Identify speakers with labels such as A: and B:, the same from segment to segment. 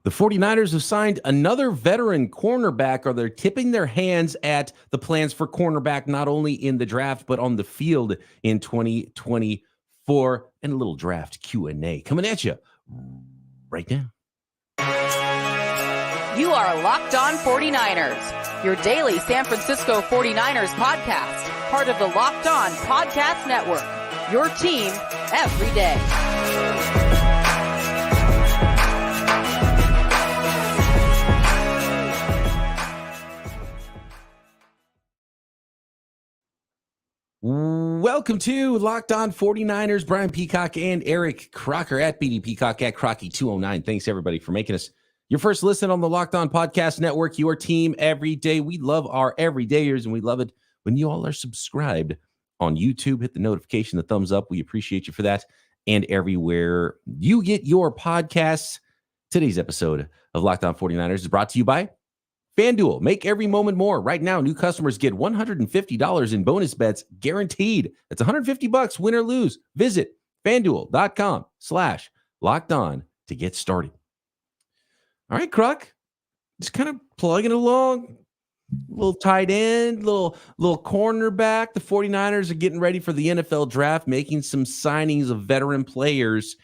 A: The 49ers have signed another veteran cornerback, or they're tipping their hands at the plans for cornerback, not only in the draft, but on the field in 2024. And a little draft Q&A coming at you right now.
B: You are Locked On 49ers, your daily San Francisco 49ers podcast, part of the Locked On Podcast Network, your team every day.
A: Welcome to Locked On 49ers. Brian Peacock and Eric Crocker at BD Peacock at Crocky209. Thanks, everybody, for making us your first listen on the Locked On Podcast Network, your team every day. We love our everydayers, and we love it when you all are subscribed on YouTube. Hit the notification, the thumbs up. We appreciate you for that. And everywhere you get your podcasts. Today's episode of Locked On 49ers is brought to you by FanDuel. Make every moment more. Right now, new customers get $150 in bonus bets guaranteed. That's $150, win or lose. Visit FanDuel.com/lockedon to get started. All right, Croc, just kind of plugging along. Little tight end, little cornerback. The 49ers are getting ready for the NFL draft, making some signings of veteran players.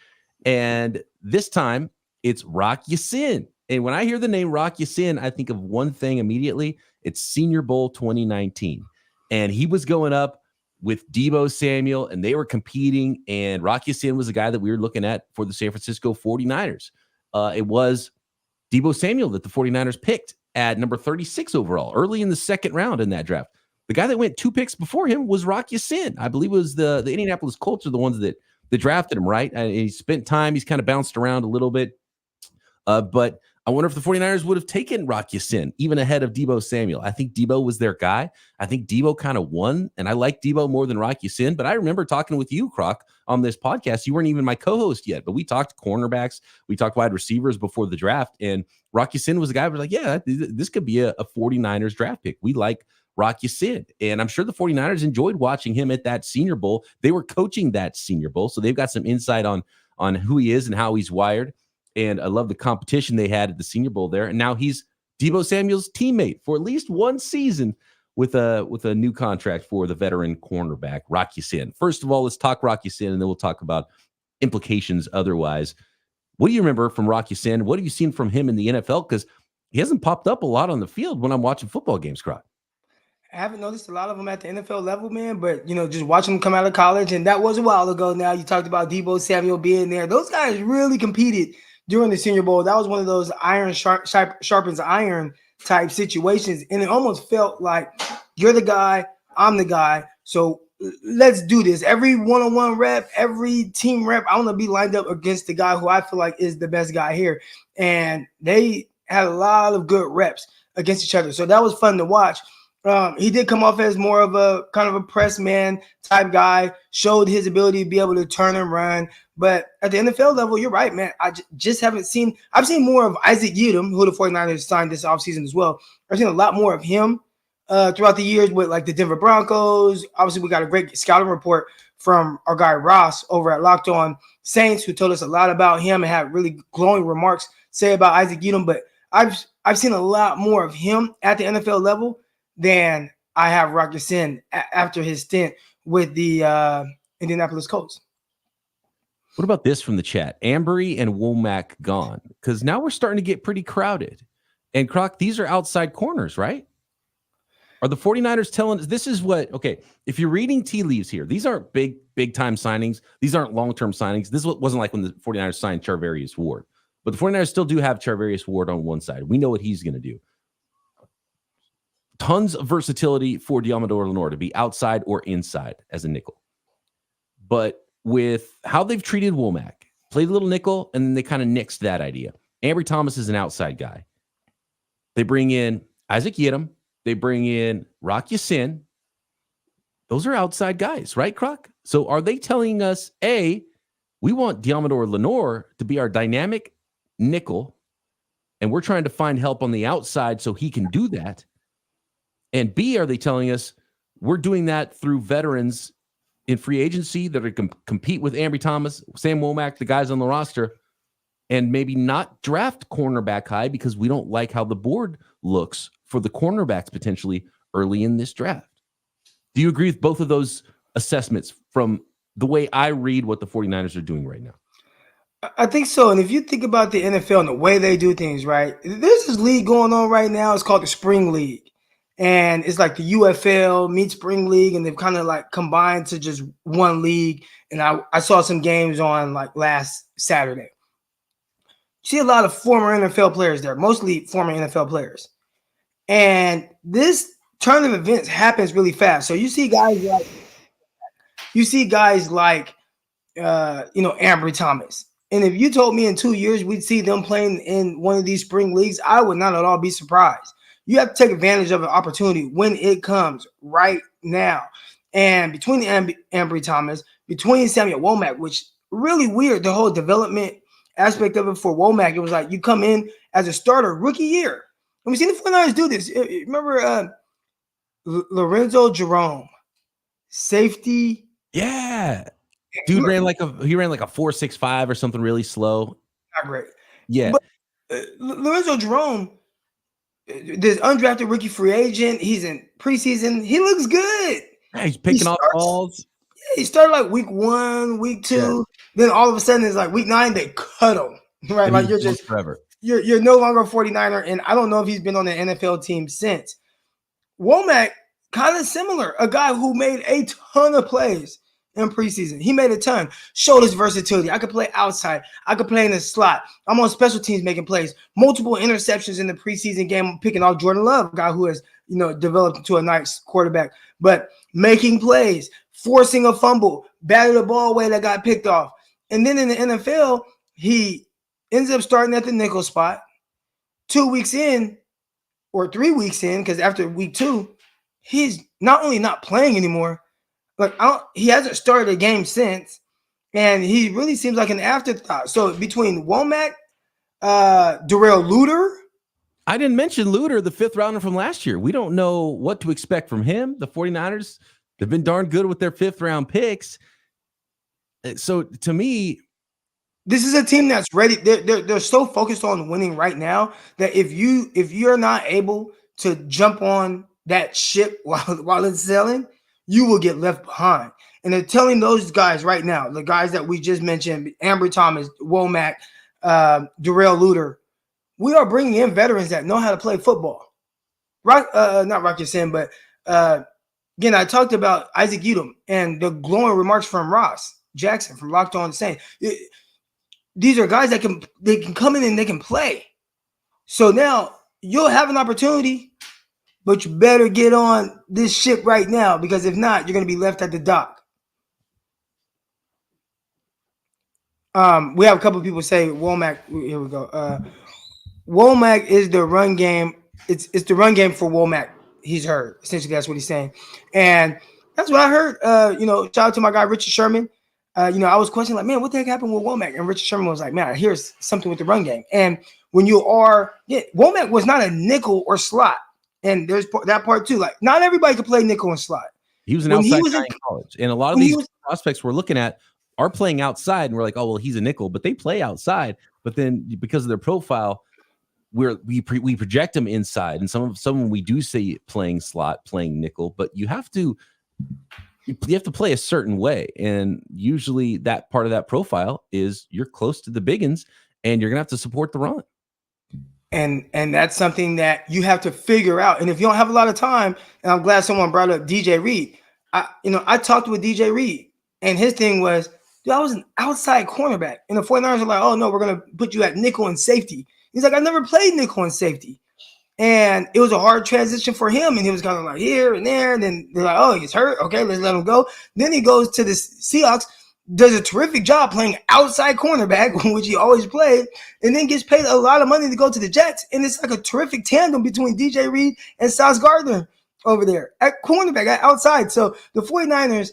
A: And this time, it's Rock Ya-Sin. And when I hear the name Rock Ya-Sin, I think of one thing immediately. It's Senior Bowl 2019. And he was going up with Deebo Samuel, and they were competing. And Rock Ya-Sin was the guy that we were looking at for the San Francisco 49ers. It was Deebo Samuel that the 49ers picked at number 36 overall, early in the second round in that draft. The guy that went 2 picks before him was Rock Ya-Sin. I believe it was the Indianapolis Colts are the ones that drafted him, right? And he spent time. He's kind of bounced around a little bit. But I wonder if the 49ers would have taken Rock Ya-Sin even ahead of Deebo Samuel. I think Deebo was their guy. I think Deebo kind of won, and I like Deebo more than Rock Ya-Sin. But I remember talking with you, Croc, on this podcast. You weren't even my co-host yet, but we talked cornerbacks. We talked wide receivers before the draft, and Rock Ya-Sin was a guy who was like, yeah, this could be a 49ers draft pick. We like Rock Ya-Sin, and I'm sure the 49ers enjoyed watching him at that Senior Bowl. They were coaching that Senior Bowl, so they've got some insight on who he is and how he's wired. And I love the competition they had at the Senior Bowl there. And now he's Deebo Samuel's teammate for at least one season with a new contract for the veteran cornerback, Rock Ya-Sin. First of all, let's talk Rock Ya-Sin, and then we'll talk about implications otherwise. What do you remember from Rock Ya-Sin? What have you seen from him in the NFL? Because he hasn't popped up a lot on the field when I'm watching football games, Croc.
C: I haven't noticed a lot of them at the NFL level, man, but, just watching them come out of college, and that was a while ago now. You talked about Deebo Samuel being there. Those guys really competed during the Senior Bowl. That was one of those iron sharpens iron type situations. And it almost felt like you're the guy, I'm the guy. So let's do this. Every one-on-one rep, every team rep, I want to be lined up against the guy who I feel like is the best guy here. And they had a lot of good reps against each other. So that was fun to watch. He did come off as more of a kind of a press man type guy, showed his ability to be able to turn and run. But at the NFL level, you're right, man. I just haven't seen – I've seen more of Isaac Yiadom, who the 49ers signed this offseason as well. I've seen a lot more of him throughout the years with, like, the Denver Broncos. Obviously, we got a great scouting report from our guy Ross over at Locked On Saints, who told us a lot about him and had really glowing remarks say about Isaac Yiadom. But I've seen a lot more of him at the NFL level than I have Rock Ya-Sin after his stint with the Indianapolis Colts.
A: What about this from the chat? Ambery and Womack gone, because now we're starting to get pretty crowded. And Croc, these are outside corners, right? Are the 49ers telling us this is what, okay, if you're reading tea leaves here, these aren't big time signings. These aren't long-term signings. This wasn't like when the 49ers signed Charvarius Ward. But the 49ers still do have Charvarius Ward on one side. We know what he's going to do. Tons of versatility for Deommodore Lenoir to be outside or inside as a nickel. But with how they've treated Womack, played a little nickel, and then they kind of nixed that idea. Ambry Thomas is an outside guy. They bring in Isaac Yiadom. They bring in Rock Ya-Sin. Those are outside guys, right, Croc? So are they telling us, A, we want Deommodore Lenoir to be our dynamic nickel, and we're trying to find help on the outside so he can do that? And B, are they telling us we're doing that through veterans in free agency that are compete with Ambry Thomas, Sam Womack, the guys on the roster, and maybe not draft cornerback high because we don't like how the board looks for the cornerbacks potentially early in this draft. Do you agree with both of those assessments from the way I read what the 49ers are doing right now?
C: I think so. And if you think about the NFL and the way they do things, right, there's this league going on right now. It's called the Spring League. And it's like the UFL meets Spring League, and they've kind of like combined to just one league. And I saw some games on like last Saturday. You see a lot of former NFL players there, mostly former NFL players. And this turn of events happens really fast. So you see guys like Ambry Thomas. And if you told me in 2 years we'd see them playing in one of these spring leagues, I would not at all be surprised. You have to take advantage of an opportunity when it comes right now. And between Ambry Thomas, between Samuel Womack, which really weird, the whole development aspect of it for Womack, it was like you come in as a starter rookie year. And we've seen the 49ers do this. Remember Lorenzo Jerome, safety?
A: Yeah. Dude ran like a 4.65 or something really slow.
C: Not great.
A: Yeah.
C: But Lorenzo Jerome, this undrafted rookie free agent, he's in preseason. He looks good.
A: Yeah, he's picking off balls.
C: Yeah, he started like week 1, week 2. Yeah. Then all of a sudden it's like week 9, they cut him. Right?
A: And
C: like you're just
A: forever.
C: You're no longer a 49er, and I don't know if he's been on an NFL team since. Womack, kind of similar, a guy who made a ton of plays in preseason. He made a ton. Showed his versatility. I could play outside. I could play in the slot. I'm on special teams making plays. Multiple interceptions in the preseason game, picking off Jordan Love, a guy who has developed into a nice quarterback. But making plays, forcing a fumble, batted a ball away that got picked off. And then in the NFL, he ends up starting at the nickel spot. 2 weeks in, or 3 weeks in, because after week 2, he's not only not playing anymore, but he hasn't started a game since, and he really seems like an afterthought. So between Womack, Darrell Luter.
A: I didn't mention Luter, the 5th rounder from last year. We don't know what to expect from him. The 49ers, they've been darn good with their 5th round picks. So to me,
C: this is a team that's ready. They're so focused on winning right now that if you're not able to jump on that ship while it's sailing, you will get left behind. And they're telling those guys right now, the guys that we just mentioned, Ambry Thomas, Womack, Darrell Luter, we are bringing in veterans that know how to play football. Not Rock Sin, but again, I talked about Isaac Yiadom and the glowing remarks from Ross Jackson from Locked On saying these are guys that can come in and they can play. So now you'll have an opportunity, but you better get on this ship right now, because if not, you're going to be left at the dock. We have a couple of people say Womack. Here we go. Womack is the run game. It's the run game for Womack. He's heard. Essentially, that's what he's saying. And that's what I heard. Shout out to my guy, Richard Sherman. I was questioning, like, man, what the heck happened with Womack? And Richard Sherman was like, man, here's something with the run game. And when Womack was not a nickel or slot. And there's that part too. Like, not everybody could play nickel and slot.
A: He was an outside guy in college. And a lot of these prospects we're looking at are playing outside. And we're like, oh, well, he's a nickel. But they play outside. But then because of their profile, we project them inside. And some we do see playing slot, playing nickel. But you have to play a certain way. And usually that part of that profile is you're close to the biggins and you're going to have to support the run.
C: And that's something that you have to figure out. And if you don't have a lot of time, and I'm glad someone brought up DJ Reed. I talked with DJ Reed, and his thing was, dude, I was an outside cornerback. And the 49ers are like, oh, no, we're going to put you at nickel and safety. He's like, I never played nickel and safety. And it was a hard transition for him. And he was kind of like here and there. And then they're like, oh, he's hurt. Okay, let's let him go. Then he goes to the Seahawks, does a terrific job playing outside cornerback, which he always played, and then gets paid a lot of money to go to the Jets. And it's like a terrific tandem between DJ Reed and Sauce Gardner over there at cornerback, at outside. So the 49ers,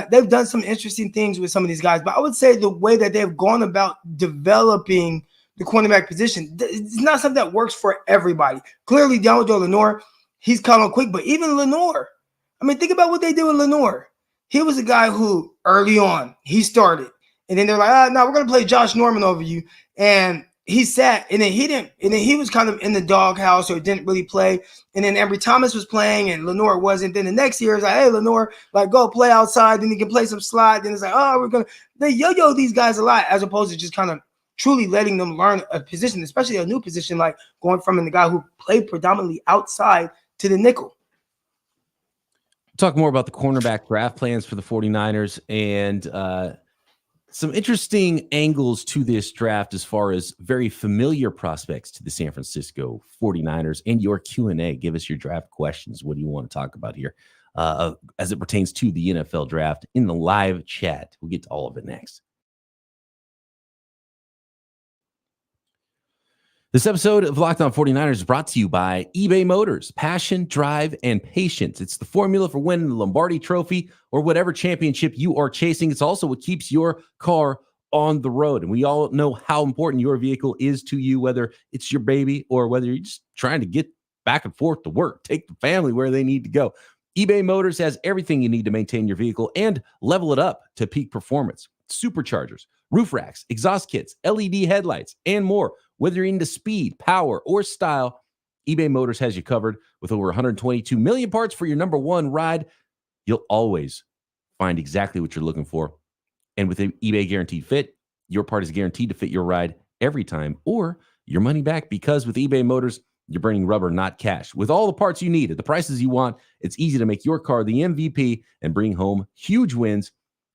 C: they've done some interesting things with some of these guys. But I would say the way that they've gone about developing the cornerback position, it's not something that works for everybody. Clearly, Deommodore Lenoir, he's kind of quick. But even Lenoir, I mean, think about what they did with Lenoir. He was a guy who early on, he started. And then they're like, no, we're going to play Josh Norman over you. And he sat, and then he was kind of in the doghouse or didn't really play. And then Ambry Thomas was playing and Lenoir wasn't. Then the next year it's like, hey, Lenoir, like go play outside. Then he can play some slide. Then it's like, oh, they yo-yo these guys a lot, as opposed to just kind of truly letting them learn a position, especially a new position, like going from the guy who played predominantly outside to the nickel.
A: Talk more about the cornerback draft plans for the 49ers and some interesting angles to this draft as far as very familiar prospects to the San Francisco 49ers and your Q&A. Give us your draft questions. What do you want to talk about here as it pertains to the NFL draft in the live chat? We'll get to all of it next. This episode of Locked On 49ers is brought to you by eBay Motors. Passion, drive, and patience. It's the formula for winning the Lombardi Trophy or whatever championship you are chasing. It's also what keeps your car on the road. And we all know how important your vehicle is to you, whether it's your baby or whether you're just trying to get back and forth to work, take the family where they need to go. eBay Motors has everything you need to maintain your vehicle and level it up to peak performance. Superchargers, roof racks, exhaust kits, LED headlights, and more. Whether you're into speed, power, or style, eBay Motors has you covered. With over 122 million parts for your number one ride, you'll always find exactly what you're looking for. And with the eBay Guaranteed Fit, your part is guaranteed to fit your ride every time or your money back, because with eBay Motors, you're burning rubber, not cash. With all the parts you need at the prices you want, it's easy to make your car the MVP and bring home huge wins.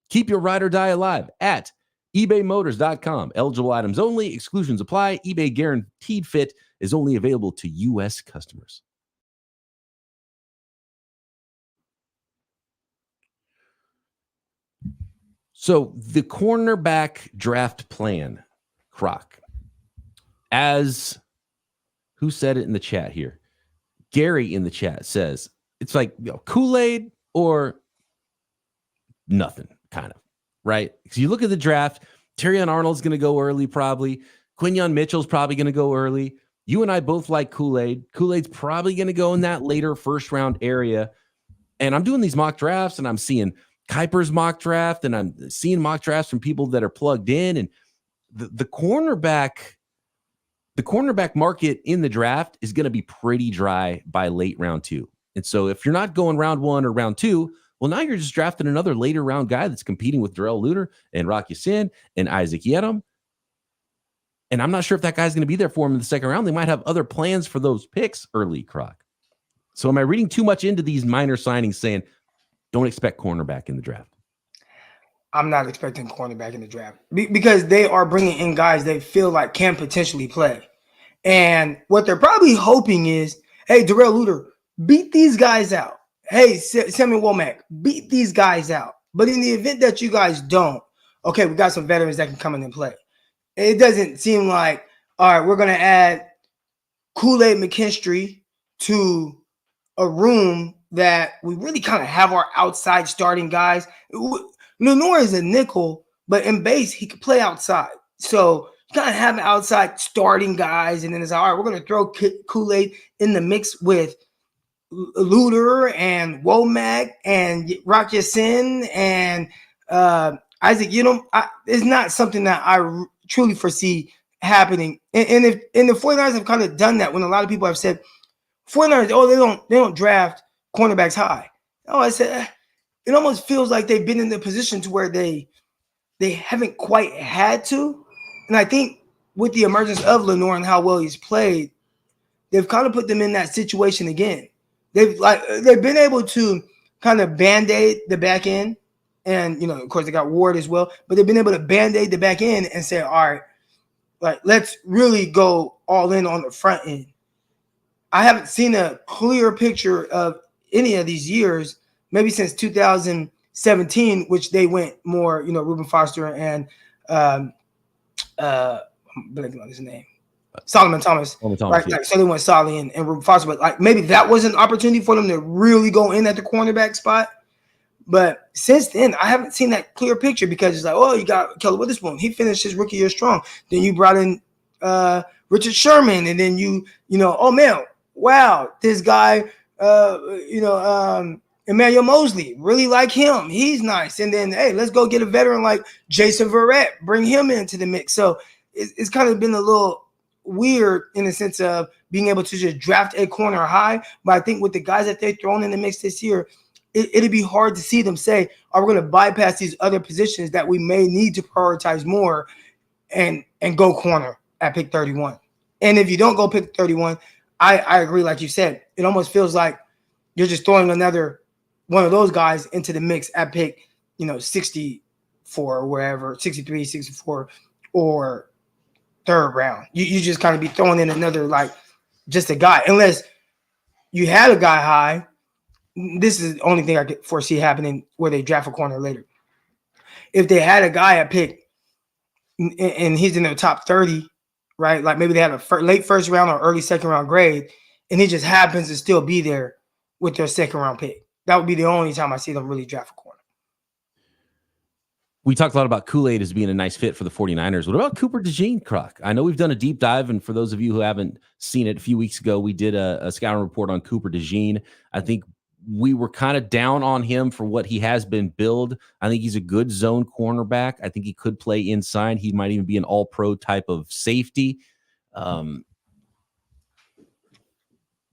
A: Keep your ride or die alive at ebaymotors.com. Eligible items only. Exclusions apply. eBay Guaranteed Fit is only available to U.S. customers. So the cornerback draft plan, Croc, as who said it in the chat here? Gary in the chat says it's like Kool-Aid or nothing, kind of. Right? Because you look at the draft, Terrion Arnold's going to go early probably. Quinyon Mitchell's probably going to go early. You and I both like Kool-Aid. Kool-Aid's probably going to go in that later first-round area. And I'm doing these mock drafts, and I'm seeing Kuiper's mock draft, and I'm seeing mock drafts from people that are plugged in. And the cornerback market in the draft is going to be pretty dry by late round 2. And so if you're not going round 1 or round 2, well, now you're just drafting another later round guy that's competing with Darrell Luter and Rock Ya-Sin and Isaac Yiadom. And I'm not sure if that guy's going to be there for him in the second round. They might have other plans for those picks early, Croc. So am I reading too much into these minor signings saying don't expect cornerback in the draft?
C: I'm not expecting cornerback in the draft because they are bringing in guys they feel like can potentially play. And what they're probably hoping is, hey, Darrell Luter, beat these guys out. Hey, Samuel Womack, beat these guys out. But in the event that you guys don't, okay, we got some veterans that can come in and play. It doesn't seem like, all right, we're going to add Kool-Aid McKinstry to a room that we really kind of have our outside starting guys. Lenoir is a nickel, but in base, he could play outside. So you kind of have outside starting guys, and then it's all right, we're going to throw Kool-Aid in the mix with Luter and Womack and Rock Ya-Sin and Isaac Yiadom. It's not something that I truly foresee happening. And if the 49ers have kind of done that when a lot of people have said 49ers, they don't draft cornerbacks high. Oh, I said it almost feels like they've been in the position to where they haven't quite had to. And I think with the emergence of Lenoir and how well he's played, they've kind of put them in that situation again. They've been able to kind of band-aid the back end. And, of course, they got Ward as well. But they've been able to band-aid the back end and say, all right, like, let's really go all in on the front end. I haven't seen a clear picture of any of these years, maybe since 2017, which they went more, Reuben Foster and I'm blanking on his name. Solomon Thomas. Right? Yeah. Like, so they went Solly and Reuben Foster, but like maybe that was an opportunity for them to really go in at the cornerback spot. But since then, I haven't seen that clear picture because it's like, oh, you got Kelly Witherspoon. He finished his rookie year strong. Then you brought in Richard Sherman, and then oh man, wow, this guy, Emmanuel Mosley, really like him. He's nice. And then, hey, let's go get a veteran like Jason Verrett, bring him into the mix. So it's kind of been a little weird in the sense of being able to just draft a corner high. But I think with the guys that they're throwing in the mix this year, it'd be hard to see them say, "Are we going to bypass these other positions that we may need to prioritize more and go corner at pick 31?" And if you don't go pick 31, I agree. Like you said, it almost feels like you're just throwing another one of those guys into the mix at pick, 64 or wherever, 63, 64, or third round. You just kind of be throwing in another, like, just a guy. Unless you had a guy high. This is the only thing I could foresee happening where they draft a corner later. If they had a guy at pick and he's in their top 30, right? Like maybe they had a late first round or early second round grade, and he just happens to still be there with their second round pick. That would be the only time I see them really draft a corner.
A: We talked a lot about Kool-Aid as being a nice fit for the 49ers. What about Cooper DeJean, Croc? I know we've done a deep dive, and for those of you who haven't seen it, a few weeks ago, we did a scouting report on Cooper DeJean. I think we were kind of down on him for what he has been billed. I think he's a good zone cornerback. I think he could play inside. He might even be an all-pro type of safety.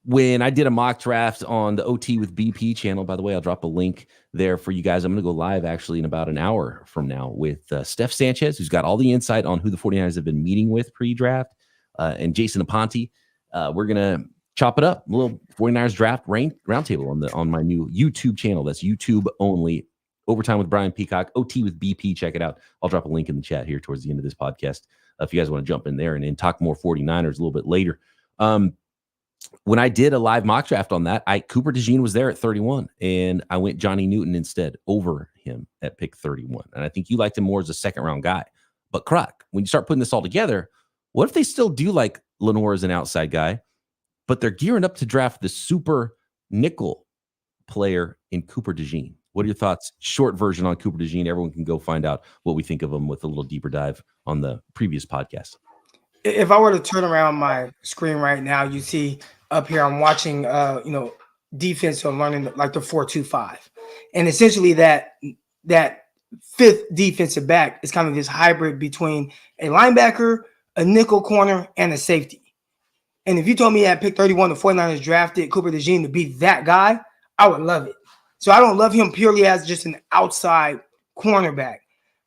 A: When I did a mock draft on the OT with BP channel, by the way, I'll drop a link there for you guys. I'm going to go live actually in about an hour from now with Steph Sanchez, who's got all the insight on who the 49ers have been meeting with pre-draft, and Jason Aponte. We're going to chop it up, a little 49ers draft roundtable on my new YouTube channel. That's YouTube only. Overtime with Brian Peacock, OT with BP. Check it out. I'll drop a link in the chat here towards the end of this podcast if you guys want to jump in there and talk more 49ers a little bit later. When I did a live mock draft on that, Cooper DeJean was there at 31, and I went Johnny Newton instead over him at pick 31. And I think you liked him more as a second-round guy. But, Croc, when you start putting this all together, what if they still do like Lenoir as an outside guy, but they're gearing up to draft the super nickel player in Cooper DeJean? What are your thoughts? Short version on Cooper DeJean. Everyone can go find out what we think of him with a little deeper dive on the previous podcast.
C: If I were to turn around my screen right now, you see up here, I'm watching, defense. So I'm learning like the 4-2-5. And essentially that fifth defensive back is kind of this hybrid between a linebacker, a nickel corner, and a safety. And if you told me at pick 31, the 49ers drafted Cooper DeJean to be that guy, I would love it. So I don't love him purely as just an outside cornerback.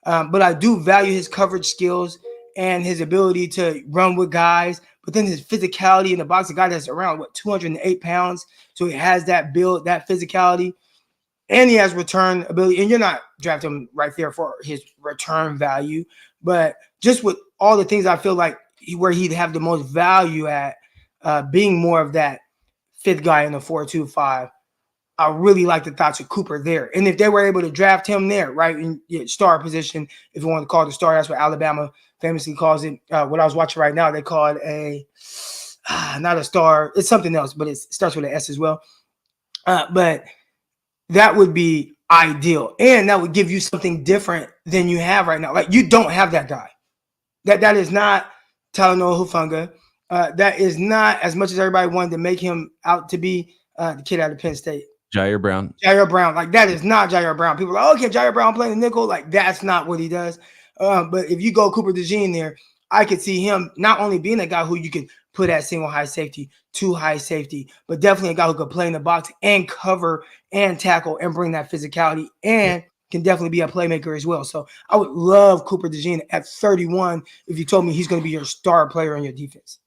C: But I do value his coverage skills and his ability to run with guys, but then his physicality in the box, a guy that's around, 208 pounds. So he has that build, that physicality, and he has return ability. And you're not drafting him right there for his return value, but just with all the things I feel like where he'd have the most value at being more of that fifth guy in the 4-2-5. I really like the thoughts of Cooper there. And if they were able to draft him there, right, in star position, if you want to call it a star, that's what Alabama famously calls it. What I was watching right now, they call it not a star. It's something else, but it starts with an S as well. But that would be ideal. And that would give you something different than you have right now. Like, you don't have that guy. That is not Talanoa Hufanga. That is not, as much as everybody wanted to make him out to be, the kid out of Penn State.
A: Jair Brown.
C: Like, that is not Jair Brown. People are like, okay, Jair Brown playing the nickel. Like, that's not what he does. But if you go Cooper DeJean there, I could see him not only being a guy who you could put at single high safety, two high safety, but definitely a guy who could play in the box and cover and tackle and bring that physicality and can definitely be a playmaker as well. So I would love Cooper DeJean at 31 if you told me he's going to be your star player in your defense.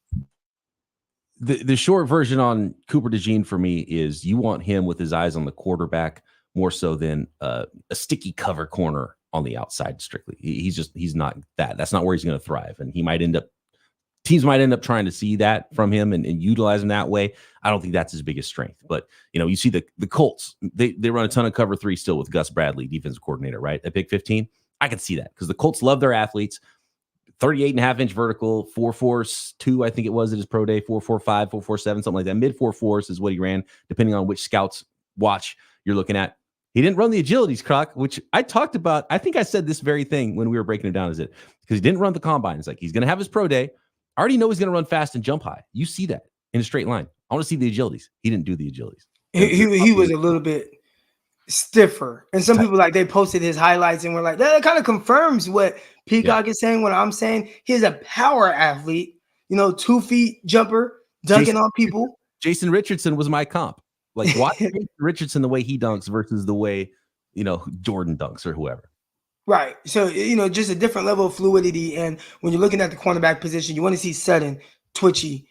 A: The short version on Cooper DeJean for me is you want him with his eyes on the quarterback more so than a sticky cover corner on the outside strictly. He's not that. That's not where he's going to thrive. And teams might end up trying to see that from him and utilize him that way. I don't think that's his biggest strength. But, you see the Colts, they run a ton of cover 3 still with Gus Bradley, defensive coordinator, right? At pick 15, I can see that because the Colts love their athletes. 38.5-inch vertical, 4.42, I think it was at his pro day, 4.45, 4.47, something like that. Mid 4.4s is what he ran, depending on which scouts watch you're looking at. He didn't run the agilities, Croc, which I talked about. I think I said this very thing when we were breaking it down, because he didn't run the combine. It's like he's going to have his pro day. I already know he's going to run fast and jump high. You see that in a straight line. I want to see the agilities. He didn't do the agilities.
C: He was a little bit stiffer. And some people, like, they posted his highlights and were like, that kind of confirms what Peacock is saying, what I'm saying. He's a power athlete, 2 feet jumper, dunking on people.
A: Jason Richardson was my comp. Like, watch Jason Richardson the way he dunks versus the way, Jordan dunks or whoever.
C: Right. So, just a different level of fluidity. And when you're looking at the cornerback position, you want to see sudden, twitchy,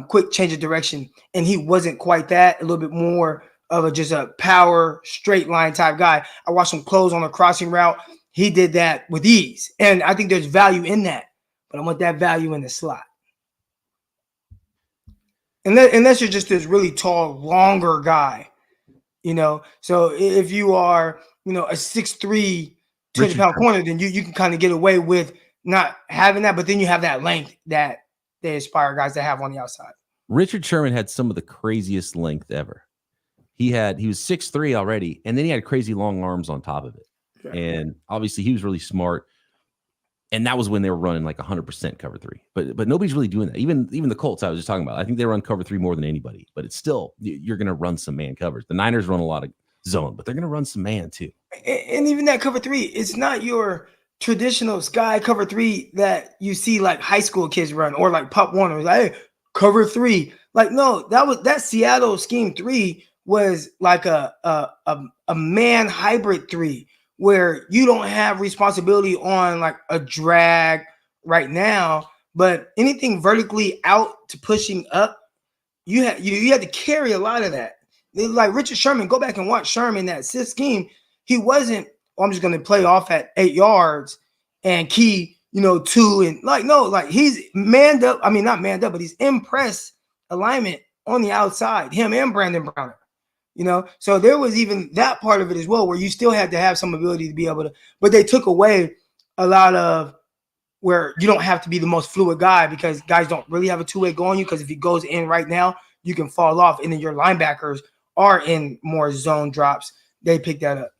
C: quick change of direction. And he wasn't quite that, a little bit more of just a power, straight line type guy. I watched him close on a crossing route. He did that with ease. And I think there's value in that. But I want that value in the slot. Unless you're just this really tall, longer guy, So if you are, a 6'3", 200-pound corner, then you can kind of get away with not having that. But then you have that length that they aspire guys to have on the outside. Richard
A: Sherman had some of the craziest length ever. He was 6'3" already, and then he had crazy long arms on top of it. Okay. And obviously he was really smart. And that was when they were running like 100% cover 3. But nobody's really doing that. Even the Colts I was just talking about. I think they run cover 3 more than anybody. But it's still, you're going to run some man covers. The Niners run a lot of zone, but they're going to run some man too.
C: And even that cover 3, it's not your traditional sky cover 3 that you see like high school kids run or like Pop Warner. Like, hey, cover 3. Like, no, that Seattle scheme 3 was like a man hybrid 3. Where you don't have responsibility on like a drag right now, but anything vertically out to pushing up, you had to carry a lot of that. Like Richard Sherman, go back and watch Sherman, that 6th scheme. He wasn't, I'm just going to play off at 8 yards and key, 2 and like he's manned up. I mean, not manned up, but he's in press alignment on the outside, him and Brandon Browner. So there was even that part of it as well, where you still had to have some ability to be able to, but they took away a lot of where you don't have to be the most fluid guy because guys don't really have a two-way go on you. Because if he goes in right now, you can fall off. And then your linebackers are in more zone drops. They pick that up.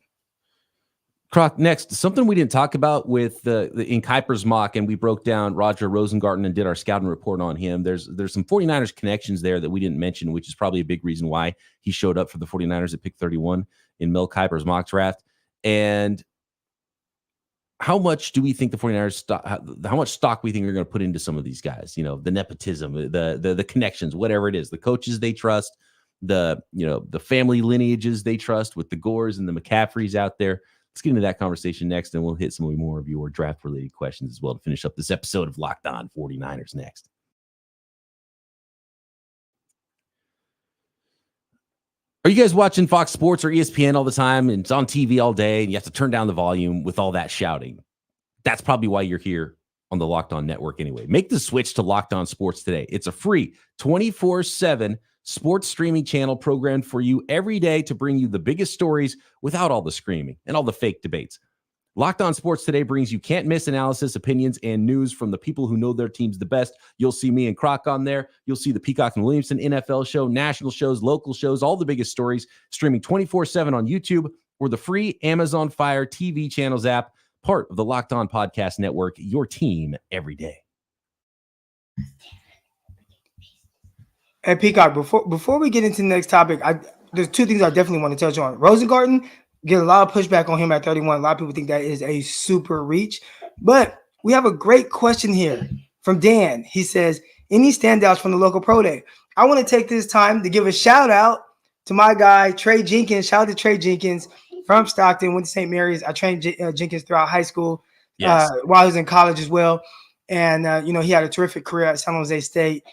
A: Croc, next, something we didn't talk about with the in Kuiper's mock, and we broke down Roger Rosengarten and did our scouting report on him. There's some 49ers connections there that we didn't mention, which is probably a big reason why he showed up for the 49ers at pick 31 in Mel Kiper's mock draft. And how much do we think the 49ers how much stock we think they're going to put into some of these guys? The nepotism, the connections, whatever it is, the coaches they trust, the family lineages they trust with the Gores and the McCaffreys out there. Let's get into that conversation next, and we'll hit some more of your draft-related questions as well to finish up this episode of Locked On 49ers next. Are you guys watching Fox Sports or ESPN all the time, and it's on TV all day, and you have to turn down the volume with all that shouting? That's probably why you're here on the Locked On Network anyway. Make the switch to Locked On Sports today. It's a free 24/7 sports streaming channel programmed for you every day to bring you the biggest stories without all the screaming and all the fake debates. Locked On Sports Today brings you can't-miss analysis, opinions, and news from the people who know their teams the best. You'll see me and Croc on there. You'll see the Peacock and Williamson NFL show, national shows, local shows, all the biggest stories, streaming 24/7 on YouTube or the free Amazon Fire TV channels app, part of the Locked On Podcast Network, your team every day.
C: Hey, Peacock, before we get into the next topic, there's 2 things I definitely want to touch on. Rosengarten, get a lot of pushback on him at 31. A lot of people think that is a super reach. But we have a great question here from Dan. He says, any standouts from the local pro day? I want to take this time to give a shout out to my guy, Trey Jenkins. Shout out to Trey Jenkins from Stockton, went to St. Mary's. I trained Jenkins throughout high school, while he was in college as well. And, he had a terrific career at San Jose State.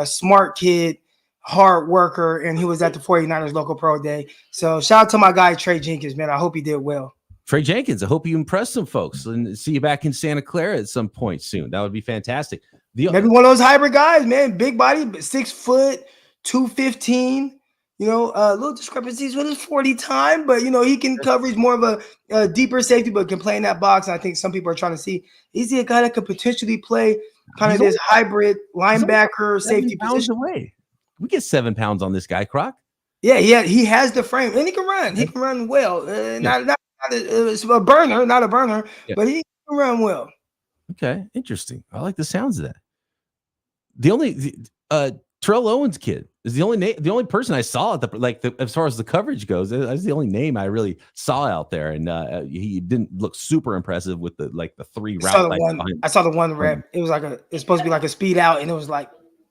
C: Smart kid, hard worker, and he was at the 49ers local pro day. So shout out to my guy, Trey Jenkins, man. I hope he did well.
A: Trey Jenkins, I hope you impress some folks and see you back in Santa Clara at some point soon. That would be fantastic.
C: Maybe one of those hybrid guys, man. Big body, but 6 foot, 215. Little discrepancies with his 40 time, but he can cover. He's more of a deeper safety, but can play in that box. And I think some people are trying to see, is he a guy that could potentially play kind of this hybrid linebacker safety position?
A: Away. We get 7 pounds on this guy, Croc.
C: Yeah, he has the frame, and he can run. He can run well. Not a burner, but he can run well.
A: Okay, interesting. I like the sounds of that. The only Terrell Owens kid is the only person I saw at as far as the coverage goes. That's the only name I really saw out there, and he didn't look super impressive with the 3 route.
C: I saw the one rep. It was it's supposed to be like a speed out, and it was like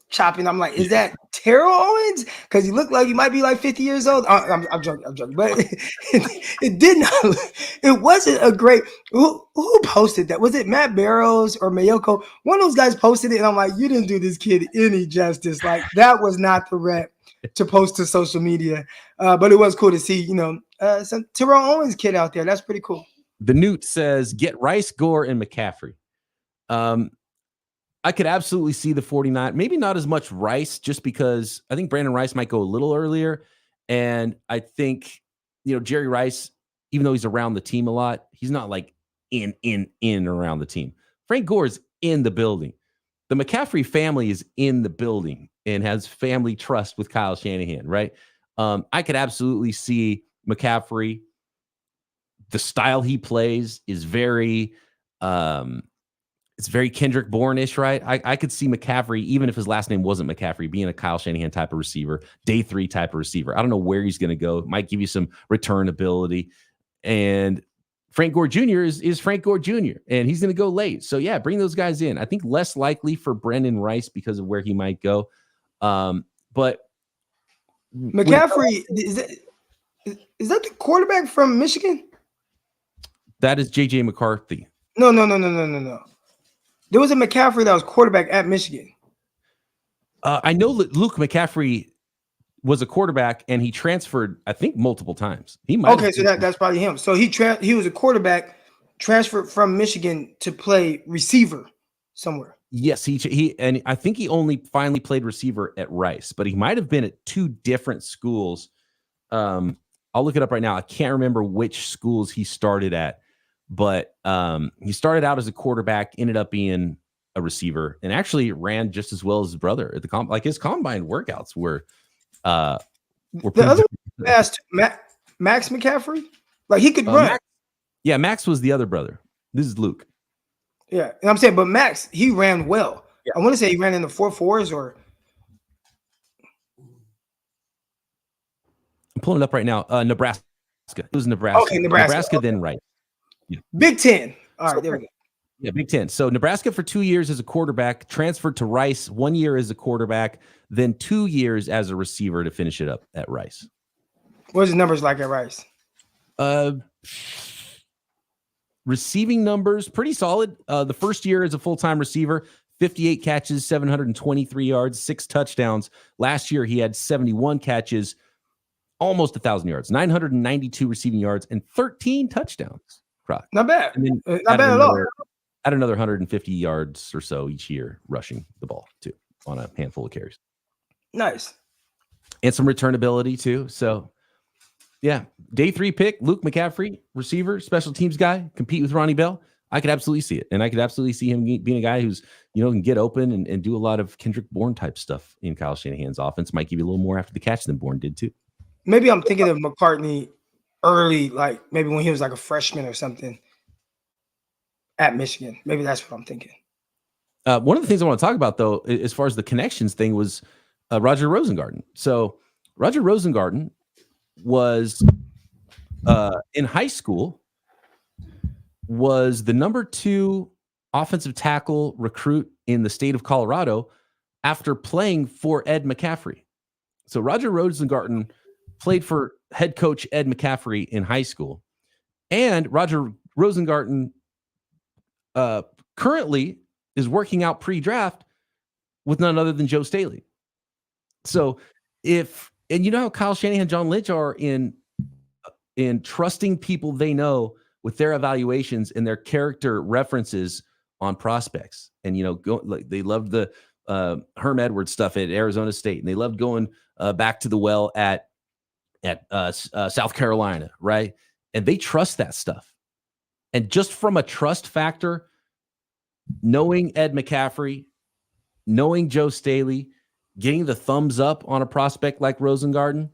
C: chopping. I'm like, is that Terrell Owens? Because he looked like he might be like 50 years old. I'm joking, but it did not. It wasn't a great. Who posted that? Was it Matt Barrows or Mayoko? One of those guys posted it, and I'm like, you didn't do this kid any justice. Like, that was not the rep to post to social media. But it was cool to see, some Terrell Owens kid out there. That's pretty cool.
A: The Newt says, get Rice, Gore, and McCaffrey. I could absolutely see the 49, maybe not as much Rice, just because I think Brandon Rice might go a little earlier. And I think, Jerry Rice, even though he's around the team a lot, he's not like in around the team. Frank Gore is in the building. The McCaffrey family is in the building and has family trust with Kyle Shanahan, right? I could absolutely see McCaffrey. The style he plays is very, it's very Kendrick Bourne-ish, right? I could see McCaffrey, even if his last name wasn't McCaffrey, being a Kyle Shanahan type of receiver, day 3 type of receiver. I don't know where he's going to go. Might give you some return ability. And Frank Gore Jr. is Frank Gore Jr., and he's going to go late. So, yeah, bring those guys in. I think less likely for Brenden Rice because of where he might go. But
C: McCaffrey, is that the quarterback from Michigan?
A: That is J.J. McCarthy.
C: No. There was a McCaffrey that was quarterback at Michigan.
A: I know that Luke McCaffrey was a quarterback, and he transferred, I think, multiple times. He might.
C: Okay, so that's probably him. So he was a quarterback, transferred from Michigan to play receiver somewhere.
A: Yes, he and I think he only finally played receiver at Rice, but he might have been at 2 different schools. I'll look it up right now. I can't remember which schools he started at. But he started out as a quarterback, ended up being a receiver, and actually ran just as well as his brother at the his combine workouts were
C: the other one asked Max McCaffrey, like he could run.
A: Max was the other brother. This is Luke.
C: Yeah, and I'm saying, but Max, he ran well. Yeah. I want to say he ran in the 4.4s or.
A: I'm pulling it up right now. Nebraska. It was Nebraska.
C: Okay, Nebraska.
A: Then right. Yeah.
C: Big Ten. All right, there we go.
A: Yeah, Big Ten. So Nebraska for 2 years as a quarterback, transferred to Rice 1 year as a quarterback, then 2 years as a receiver to finish it up at Rice.
C: What's his numbers like at Rice?
A: Receiving numbers, pretty solid. The first year as a full-time receiver, 58 catches, 723 yards, 6 touchdowns. Last year, he had 71 catches, almost 1,000 yards, 992 receiving yards, and 13 touchdowns. Croc.
C: Not bad. Not bad at all.
A: At another 150 yards or so each year rushing the ball, too, on a handful of carries.
C: Nice.
A: And some return ability, too. So, yeah, day 3 pick, Luke McCaffrey, receiver, special teams guy, compete with Ronnie Bell. I could absolutely see it. And I could absolutely see him being a guy who's, can get open and do a lot of Kendrick Bourne type stuff in Kyle Shanahan's offense. Might give you a little more after the catch than Bourne did, too.
C: Maybe I'm thinking of McCartney early, like maybe when he was like a freshman or something at Michigan. Maybe that's what I'm thinking.
A: One of the things I want to talk about, though, as far as the connections thing, was Roger Rosengarten. So Roger Rosengarten was in high school, was the number 2 offensive tackle recruit in the state of Colorado after playing for Ed McCaffrey. So Roger Rosengarten played for head coach Ed McCaffrey in high school. And Roger Rosengarten currently is working out pre-draft with none other than Joe Staley. So and you know how Kyle Shanahan and John Lynch are in trusting people they know with their evaluations and their character references on prospects. And, they loved the Herm Edwards stuff at Arizona State, and they loved going back to the well at South Carolina, right? And they trust that stuff. And just from a trust factor, knowing Ed McCaffrey, knowing Joe Staley, getting the thumbs up on a prospect like Rosengarten,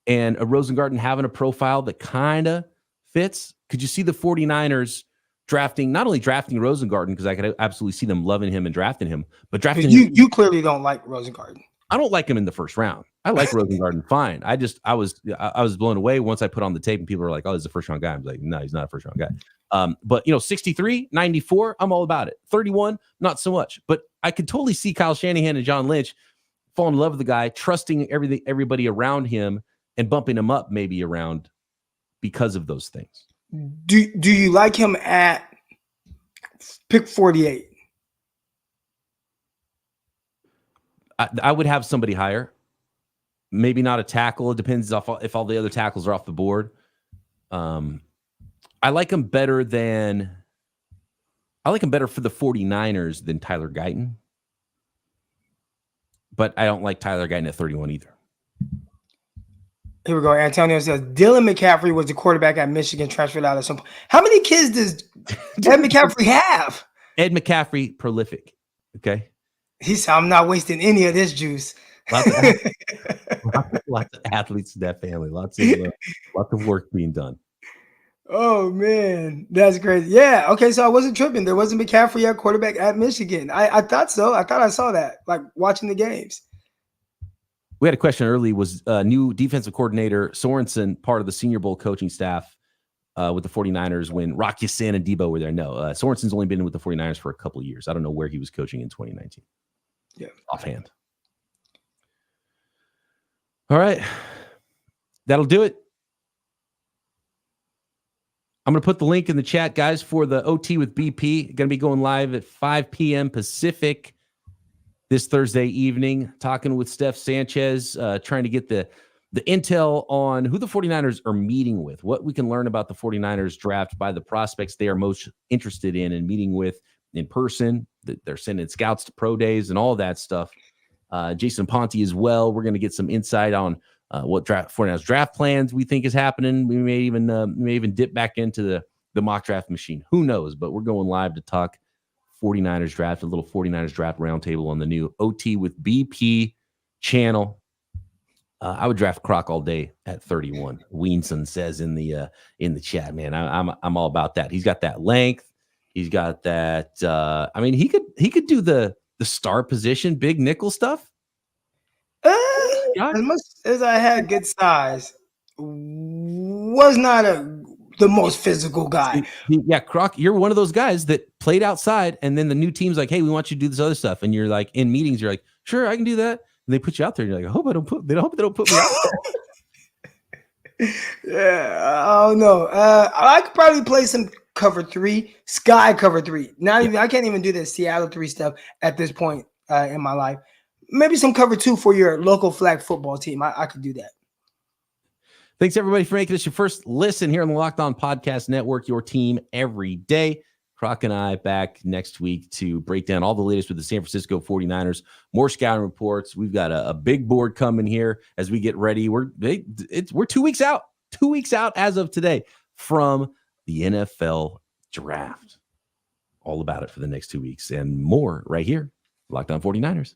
A: and a Rosengarten having a profile that kind of fits, could you see the 49ers not only drafting Rosengarten, because I could absolutely see them loving him and drafting him, but drafting
C: you clearly don't like Rosengarten.
A: I don't like him in the first round. I like Rosengarten fine. I was blown away once I put on the tape and people were like, oh, he's a first round guy. I was like, no, he's not a first round guy. But 63, 94, I'm all about it. 31, not so much. But I could totally see Kyle Shanahan and John Lynch falling in love with the guy, trusting everybody around him and bumping him up maybe around because of those things.
C: Do you like him at pick 48?
A: I would have somebody higher. Maybe not a tackle. It depends if all the other tackles are off the board. I like him better for the 49ers than Tyler Guyton. But I don't like Tyler Guyton at 31 either.
C: Here we go. Antonio says Dylan McCaffrey was the quarterback at Michigan, transferred out at some point. How many kids does Ed McCaffrey have?
A: Ed McCaffrey, prolific. Okay.
C: He said, I'm not wasting any of this juice.
A: Lots of athletes in that family. Lots of work being done.
C: Oh, man. That's crazy. Yeah. Okay. So I wasn't tripping. There wasn't McCaffrey at quarterback at Michigan. I thought so. I thought I saw that, like watching the games.
A: We had a question early. Was new defensive coordinator Sorensen part of the Senior Bowl coaching staff with the 49ers when Rock Ya-Sin and Debo were there? No. Sorensen's only been with the 49ers for a couple of years. I don't know where he was coaching in 2019.
C: Yeah.
A: Offhand. All right. That'll do it. I'm going to put the link in the chat, guys, for the OT with BP. Going to be going live at 5 p.m. Pacific this Thursday evening, talking with Steph Sanchez, trying to get the intel on who the 49ers are meeting with, what we can learn about the 49ers draft by the prospects they are most interested in and meeting with in person. They're sending scouts to pro days and all that stuff. Jason Ponte as well. We're going to get some insight on what 49ers draft plans we think is happening. We may even dip back into the mock draft machine. Who knows? But we're going live to talk 49ers draft, a little 49ers draft roundtable on the new OT with BP channel. I would draft Croc all day at 31. Weenson says in the chat, man, I'm all about that. He's got that length. He's got that. He could do the star position, big nickel stuff.
C: As much as I had good size, was not the most physical guy.
A: Yeah, Croc, you're one of those guys that played outside, and then the new team's like, "Hey, we want you to do this other stuff," and you're like, in meetings, you're like, "Sure, I can do that." And they put you out there, and you're like, "I hope they don't put me out there."
C: Yeah, I don't know. I could probably play some cover 3, sky cover 3. I can't even do the Seattle 3 stuff at this point in my life. Maybe some cover 2 for your local flag football team. I could do that.
A: Thanks, everybody, for making this your first listen here on the Locked On Podcast Network, your team every day. Croc and I back next week to break down all the latest with the San Francisco 49ers, more scouting reports. We've got a big board coming here as we get ready. We're 2 weeks out, as of today from the NFL draft. All about it for the next 2 weeks and more right here, Locked On 49ers.